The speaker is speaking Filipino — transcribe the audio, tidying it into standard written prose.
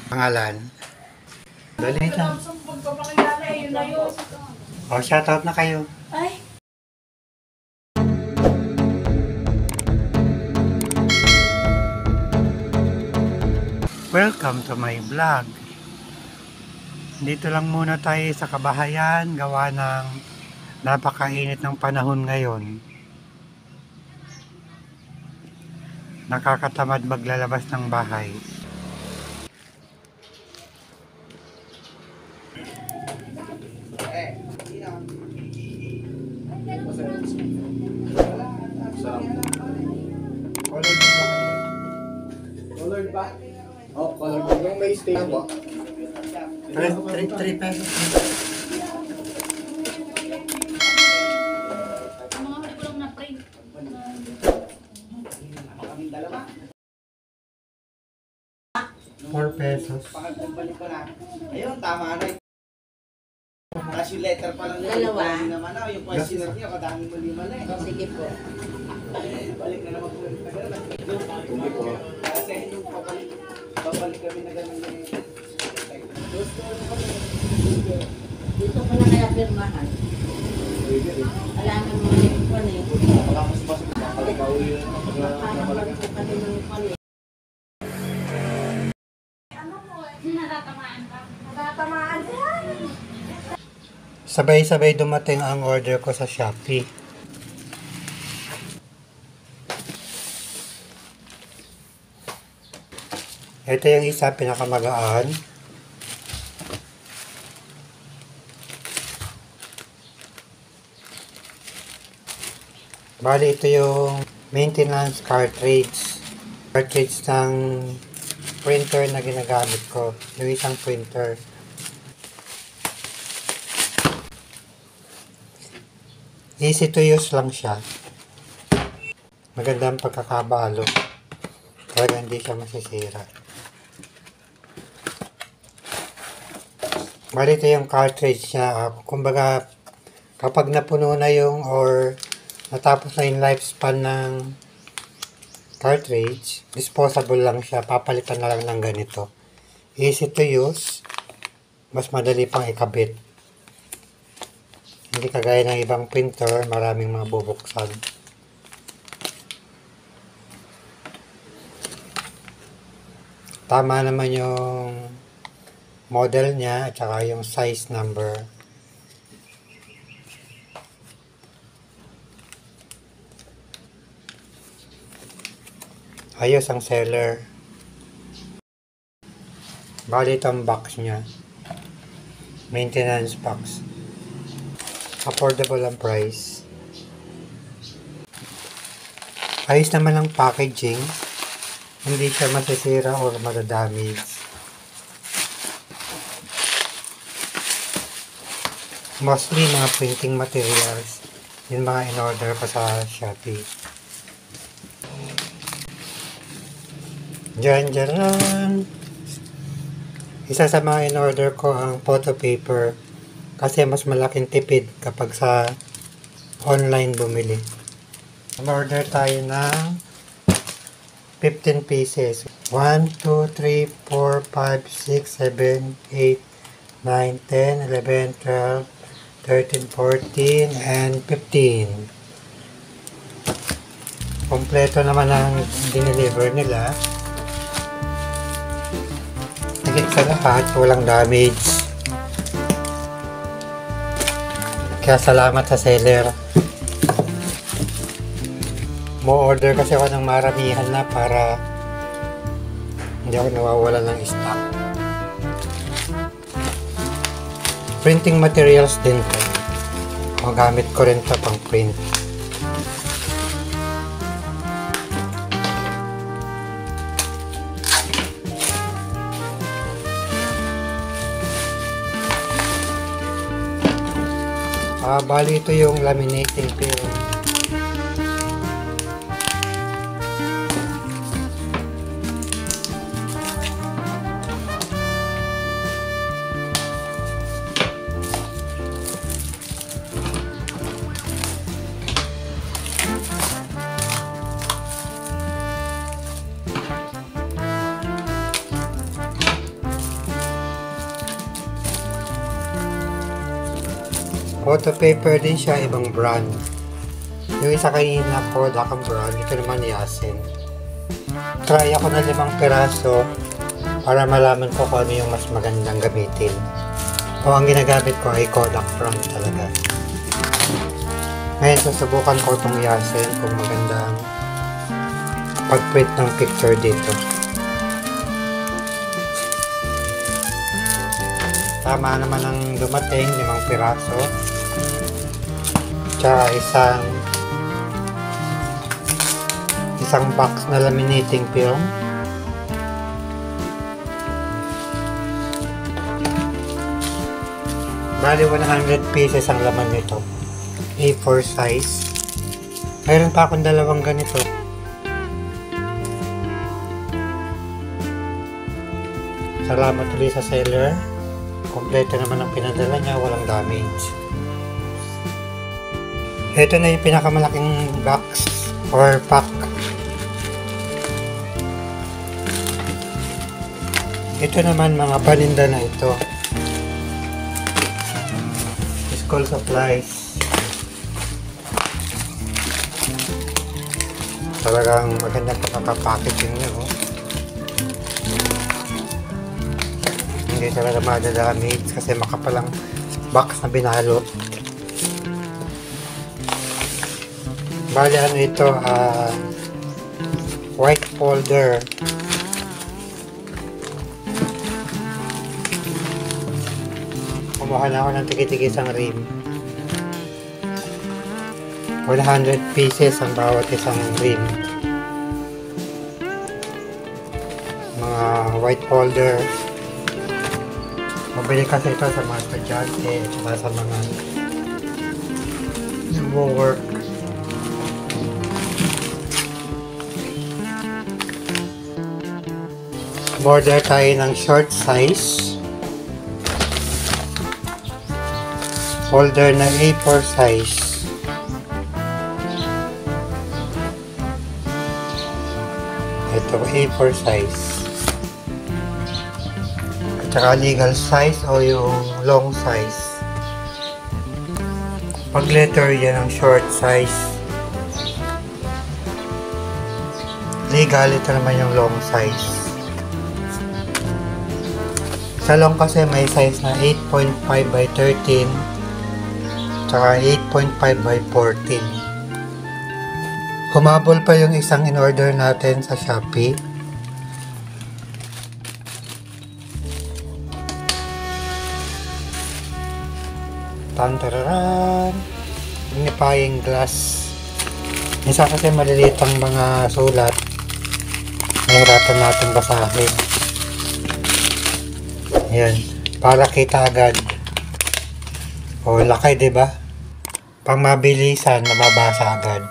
Pangalan? Dali lang. O, shoutout na kayo. Ay! Welcome to my vlog. Dito lang muna tayo sa kabahayan, gawa ng napakainit ng panahon ngayon. Nakakatamad maglalabas ng bahay. Colored ba? Oh, colored ba? Yung may stain ba? 3 pesos. Ang mga huli ko lang na-print. 4 pesos. Pakagkumbalik ko na. Ayun, tama na. Tapos yung letter pa lang Dalawa. yung naman na. Yung questionnaire niya, kadami mali-mali. Sige po. Balik na naman po yung tagal. Hindi po. Kasi yung babalik kami na gano'n yung Dito ko na kaya pirmahan. Alamin mo yung kwan eh. Makakapag po kami ng kwan eh. Natatamaan ka? Natatamaan ka? Sabay-sabay dumating ang order ko sa Shopee. Ito yung isa, pinakamagaan. Bali, ito yung maintenance cartridge. Cartridge ng printer na ginagamit ko. Yung isang printer. Easy to use lang siya. Maganda ang pagkakabalo. Talaga hindi siya masisira. Bali, ito yung cartridge niya. Kumbaga, kapag napuno na yung or natapos na yung lifespan ng cartridge, disposable lang siya. Papalitan na lang ng ganito. Easy to use. Mas madali pang ikabit. Hindi kagaya ng ibang printer, maraming mga bubuksan. Tama naman yung model niya at saka yung size number. Ayos ang seller. Bali itong box niya. Maintenance box. Affordable ang price. Ayos naman ang packaging. Hindi siya masisira or madadamage. Mostly mga printing materials. Yung mga in-order ko sa Shopee. Diyan. Isa sa mga in-order ko ang photo paper. Kasi mas malaking tipid kapag sa online bumili. In-order tayo ng 15 pieces. 1, 2, 3, 4, 5, 6, 7, 8, 9, 10, 11, 12, 13, 14, and 15. Kompleto naman ang dineliver nila. Higit sa lahat, walang damage. Kaya salamat sa seller. Mo-order kasi ako ng maramihan na para hindi ako nawawala ng stock. Printing materials din ko. Magamit ko rin ito pang print. Bali ito yung laminating film. Photo paper din siya, ibang brand. Yung isa kanina Kodak ang brand, ito naman Yasin. Try ako na 5 piraso para malaman ko kung ano yung mas magandang gamitin. O ang ginagamit ko ay Kodak brand talaga. Ngayon susubukan ko itong Yasin kung magandang pag-print ng picture dito. Tama naman ang dumating, 5 piraso. Tsaka isang box na laminating film. Bali 100 pieces ang laman nito. A4 size. Mayroon pa akong 2 ganito. Salamat ulit sa seller. Kompleto naman ang pinadala niya, walang damage. Ito na yung pinakamalaking box or pack. Ito naman mga paninda na ito. School supplies. Talagang magandang pagkakapackaging niya. Oh. Hindi talaga madadamage kasi makapalang box na binalot. Bali ano ito, white folder. Kumuha na ako ng tigi-tigisang rim. 100 pieces ang bawat isang rim. Mga white folder. Mabili kasi ito sa mga estudyante at sa mga nag-work. Border tayo ng short size. Folder na A4 size. Ito A4 size. At saka legal size o yung long size. Pag letter yan ang short size. Legal ito naman yung long size. Sa long kasi may size na 8.5 by 13 tsaka 8.5 by 14. Humabol pa yung isang in-order natin sa Shopee. Tantararan! Magnifying glass. Isa kasi maliliit ang mga sulat. Mahirapan natin basahin. Ayan, para kita agad. O, laki, diba? Pang mabilisan, mababasa agad.